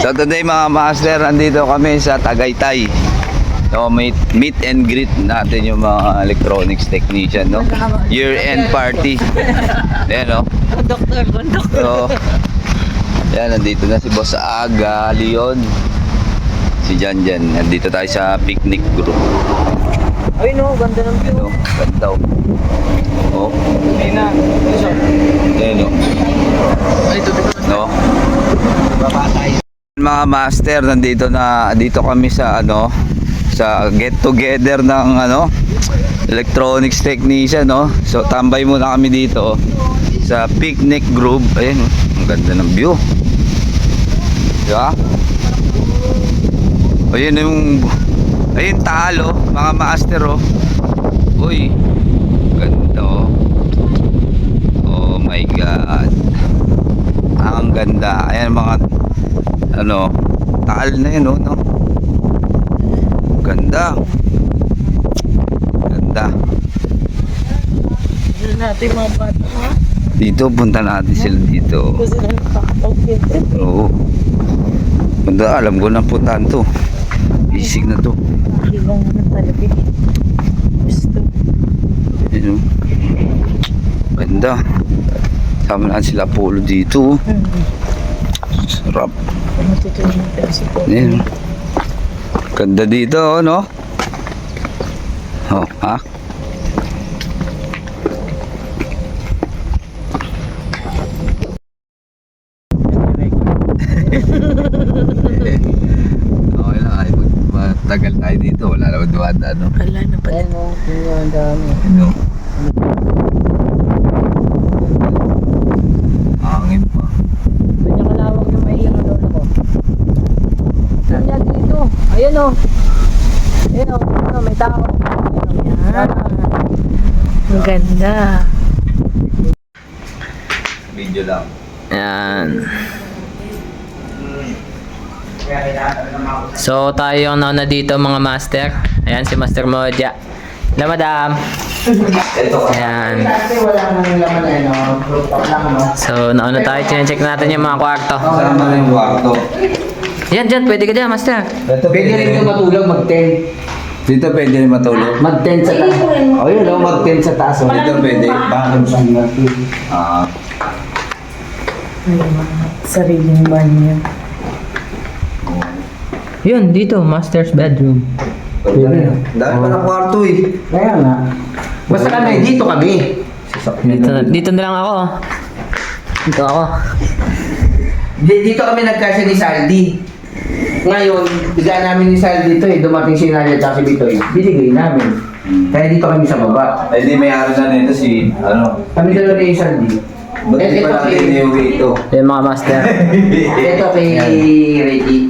So today mga master, nandito kami sa Tagaytay. So meet and greet natin yung mga electronics technician, no? Year-end party. Ayan, no? Doktor. So, yan, nandito na si Boss Aga, Leon. Si Jan. Nandito tayo sa picnic group. Ay no, ganda ng view. Ano, ganda. Oh. Ayun na. Ayan, no? Ay, ito. No? Baba tayo. Mga master, dito kami sa sa get together ng electronics technician, no. So tambay muna kami dito sa picnic group. Ayun, ang ganda ng view. Di ba? Ayun talo, mga master, oh. Uy, ganda, oh. Oh my god. Ang ganda. Ayan mga taal na yun, no? Ganda. Dito natin mga bata, ha? Dito, punta natin sila dito. Kasi nakakapag-kit. Oo. Ganda, alam ko na puntahan to. Isig na to. Hilang na talaga. Gusto. Ayun, oh. Ganda. Sama na sila Polo dito. Sarap. Matutulong tayo si Polo. Ayun. Ganda dito, no? Oh, ha? Okay lang, ay matagal tayo dito. Wala naman duwan, Wala na pala. Ano, ang dami. Ano? Hangin pa. Ganyan kalawak yung may ilang lolo ko. Saan yan dito? Ayun o. Ayun o, may tao. Yan. Ang ganda. Video lang. Ayan. So tayo yung nauna dito mga master. Ayan si Master Moja. Hello madam. Ayan. Wala nang laman na yun. Group up lang, no? So nauna tayo. Check natin yung mga kwarto. Kasama na yung kwarto. Yan dyan. Pwede ka dyan master. Pwede rin ito matulog mag-10. Dito pwede rin matulog. Mag-10 sa taas. O yun o, mag-10 sa taas. O. Dito pwede. Bakit saan natin? Sariling banyo. Yun dito. Master's bedroom. Dahil pa ng kwarto eh. Kaya nga. Basta kami, dito kami. Dito na lang ako. Dito ako. Dito kami nagkasya ni Saldi. Ngayon, bigyan namin ni Saldi dito eh. Dumating si Nadia at si Bitoy. Binigay namin. Kaya dito kami sa baba. Ay di may ari na nito si Kami dalawa ni Saldi. Ba't di pa natin iuwi ito? Yung mga master. Ito kay Ricky.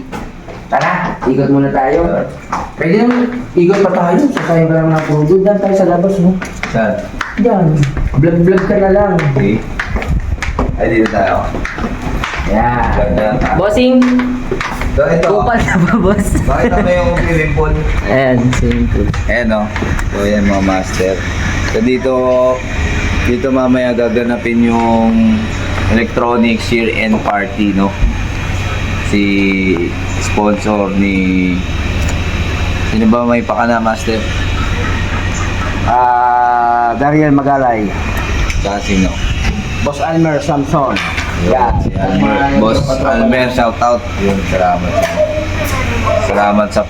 Tara, ikot muna tayo. Pwede naman, ikot pa tayo. Sasayang ka lang ng puro. Doon tayo sa labas mo. Saan? Diyan. Vlog-vlog ka na lang. Okay. Ay dito tayo. Yeah. Ganda. Bossing. So ito. Kupal na ba boss? Bakit mo yung pilimpon? Ayan. Simple. Ayan o. So yan mga master. So dito mamaya gaganapin yung electronics year-end party, no? Si sponsor ni... Sino ba may pakana, master? Dariel Magalay. Saka sino? Boss Almer Samson. Yan, si Almer. Boss Almer, shout out. Yun, salamat. Salamat sa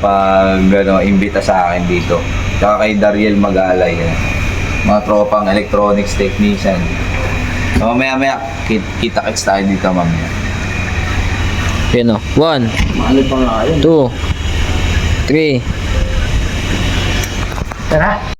imbita sa akin dito. Saka kay Dariel Magalay. Yan. Mga tropang electronics technician. So mamaya kita-kits tayo dito mamaya. Yun o. 1, Ano pa nga yun? 2, 3. Tara.